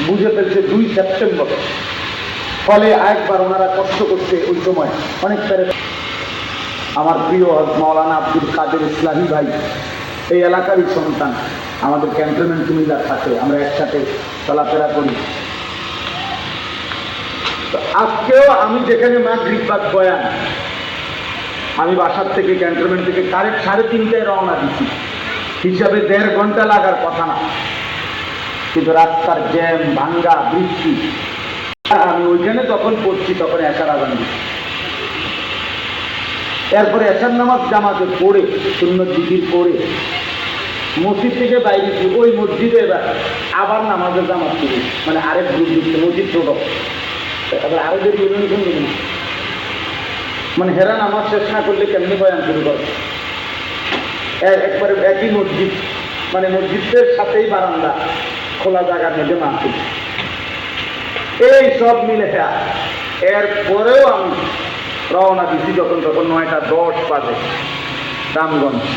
বুঝে ফেলছে 2 সেপ্টেম্বর। ফলে একবার ওনারা কষ্ট করছে ওই সময় অনেক পেরে। আমার প্রিয় মাওলানা আব্দুল কাদের ইসলামী ভাই এই এলাকারই সন্তান, আমাদের ক্যান্টনমেন্ট কুমিল্লার সাথে আমরা একসাথে চলাফেরা করি। তো আজকেও আমি যেখানে মাগরিব বাদ বয়ান, আমি বাসার থেকে ক্যান্টনমেন্ট থেকে কারেক্ট 3:30টায় রওনা দিচ্ছি, হিসাবে 1.5 ঘন্টা লাগার কথা না, কিন্তু রাস্তার জ্যাম, ভাঙ্গা, বৃষ্টি, আমি ওইখানে যখন পড়ছি তখন এশার আজান দিচ্ছি। এরপরে এশার নামাজ জামাতে পড়ে সুন্নত জিকির পড়ে মসজিদ থেকে বাইরে ওই মসজিদে এবার আবার নামাজের জামাত শুরু, মানে আরেক গ্রুপ দিচ্ছে, মসজিদ ছোট, এবার আরেকদের ইউনিফর্ম দেবেন, মানে হেরা নামাজ শেষ না করলে কেমনি বয়ান শুরু করে। একবারে একই মসজিদ, মানে মসজিদের সাথেই বারান্দা, খোলা জায়গার মধ্যে মাহফিল, এই সব মিলে। এরপরেও আমি রওনা দিছি যখন 9টা 10 বাজে রামগঞ্জ।